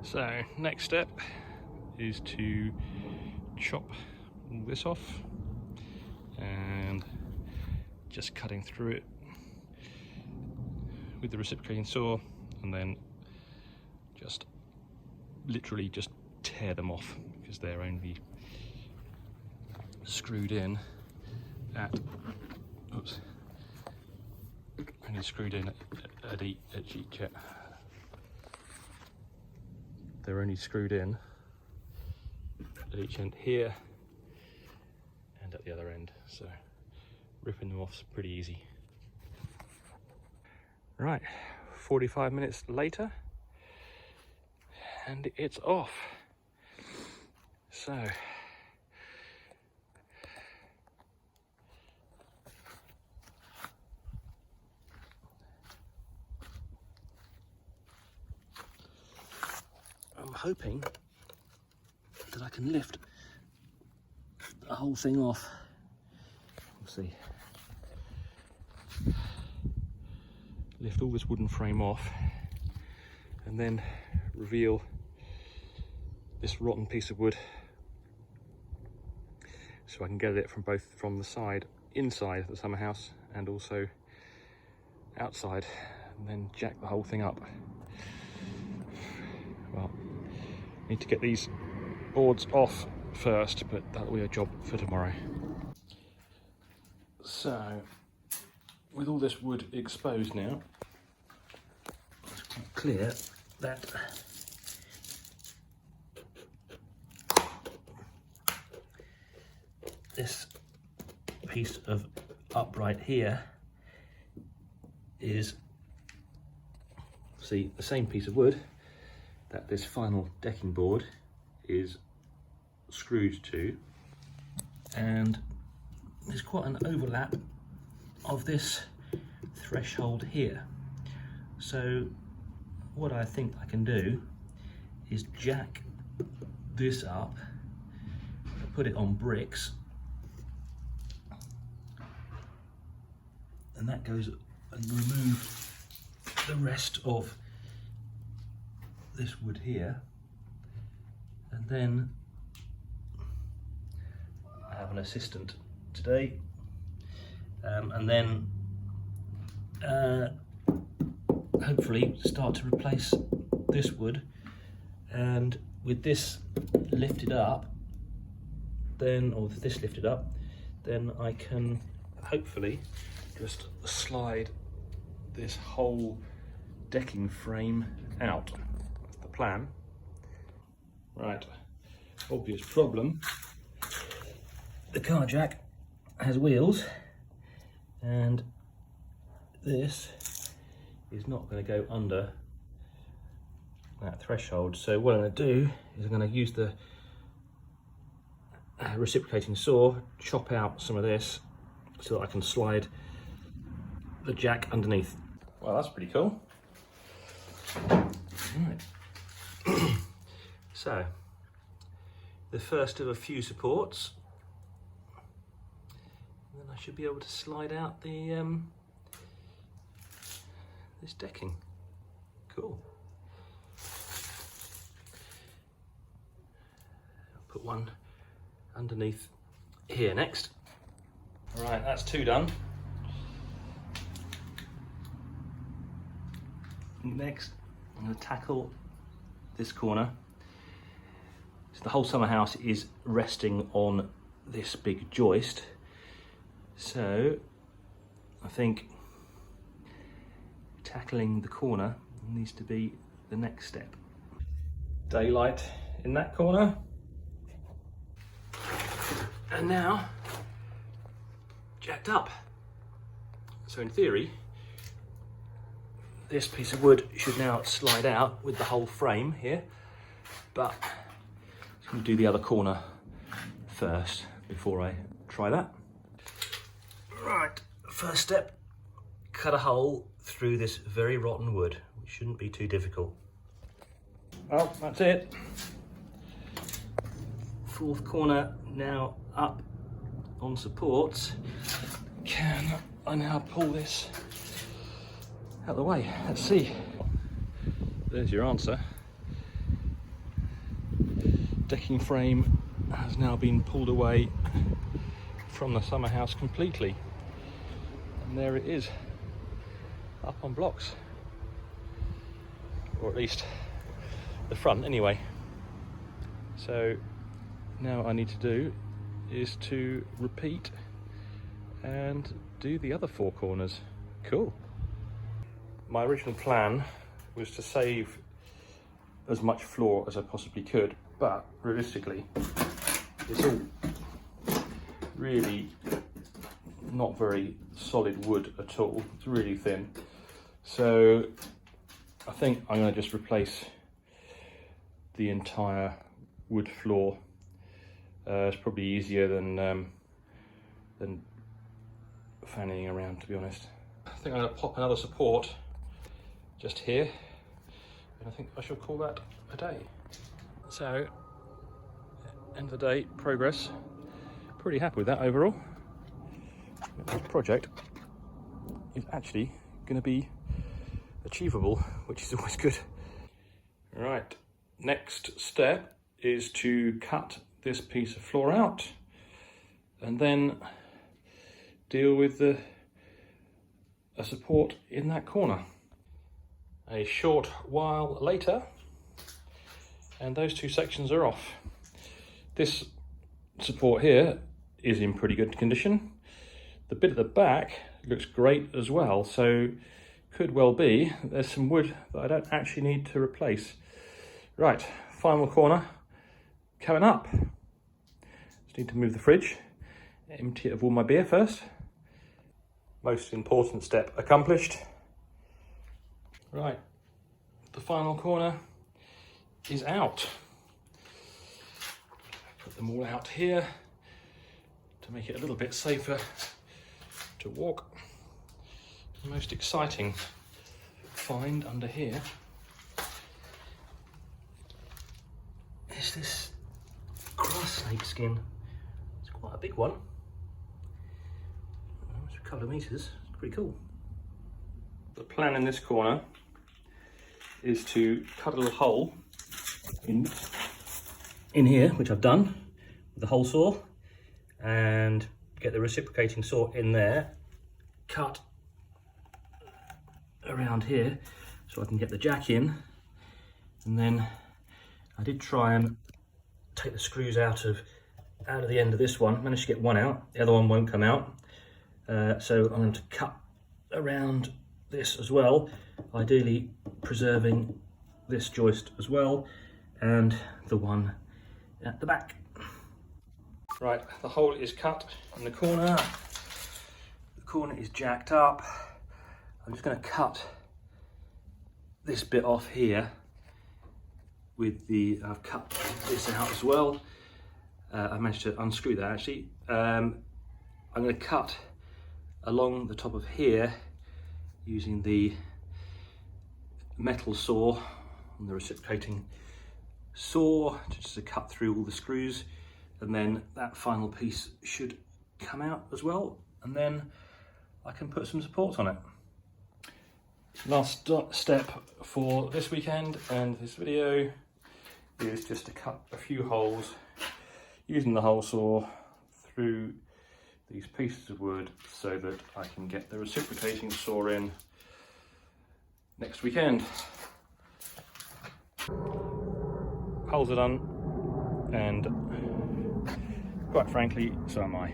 So next step is to chop all this off and just cutting through it with the reciprocating saw, and then just literally just tear them off because they're only screwed in at they're only screwed in at each end here and at the other end, so ripping them off is pretty easy. Right, 45 minutes later and it's off. So I'm hoping that I can lift the whole thing off. We'll see. Lift all this wooden frame off and then reveal this rotten piece of wood, so I can get it from the side inside the summer house and also outside, and then jack the whole thing up. Well, need to get these boards off first, but that'll be a job for tomorrow. So with all this wood exposed now, it's quite clear that this piece of upright here is, see, the same piece of wood that this final decking board is screwed to, and there's quite an overlap of this threshold here. So what I think I can do is jack this up, put it on bricks, and that goes and remove the rest of this wood here. And then I have an assistant today, and then hopefully start to replace this wood, and with this lifted up then, or with this lifted up, then I can hopefully just slide this whole decking frame out. That's the plan. Right, obvious problem. The car jack has wheels, and this is not going to go under that threshold. So what I'm going to do is I'm going to use the reciprocating saw, chop out some of this so that I can slide the jack underneath. Well, that's pretty cool. Right. So, the first of a few supports, and then I should be able to slide out the this decking. Cool. I'll put one underneath here next. All right, that's two done. Next, I'm going to tackle this corner. So the whole summer house is resting on this big joist. So I think tackling the corner needs to be the next step. Daylight in that corner. And now, jacked up. So in theory, this piece of wood should now slide out with the whole frame here, but I'm going to do the other corner first before I try that. Right, first step, cut a hole through this very rotten wood, which shouldn't be too difficult. Well, that's it. Fourth corner now up on supports. Can I now pull this out of the way? Let's see. There's your answer. decking frame has now been pulled away from the summer house completely, and there it is, up on blocks, or at least the front anyway. So now I need to do is to repeat and do the other four corners. Cool. My original plan was to save as much floor as I possibly could, but realistically it's all really not very solid wood at all. It's really thin, so I think I'm going to just replace the entire wood floor. It's probably easier than fanning around, to be honest. I think I'm going to pop another support just here, and I think I shall call that a day. So, end of the day, progress. Pretty happy with that overall. This project is actually going to be achievable, which is always good. Right, next step is to cut this piece of floor out and then deal with a support in that corner. A short while later, and those two sections are off. This support here is in pretty good condition. The bit at the back looks great as well, so could well be there's some wood that I don't actually need to replace. Right, final corner coming up. Just need to move the fridge, empty it of all my beer first. Most important step accomplished. Right, the final corner is out. Put them all out here to make it a little bit safer to walk. The most exciting find under here is this grass snake skin. It's quite a big one. It's a couple of meters. It's pretty cool. The plan in this corner is to cut a little hole in here, which I've done with the hole saw, and get the reciprocating saw in there, cut around here so I can get the jack in. And then I did try and take the screws out of the end of this one. Managed to get one out, the other one won't come out. So I'm going to cut around this as well, ideally preserving this joist as well, and the one at the back. Right, the hole is cut in the corner. The corner is jacked up. I'm just going to cut this bit off here with I've cut this out as well. I managed to unscrew that actually. I'm going to cut along the top of here using the metal saw and the reciprocating saw, just to cut through all the screws, and then that final piece should come out as well, and then I can put some supports on it. Last step for this weekend and this video is just to cut a few holes using the hole saw through these pieces of wood so that I can get the reciprocating saw in next weekend. Holes are done, and quite frankly, so am I.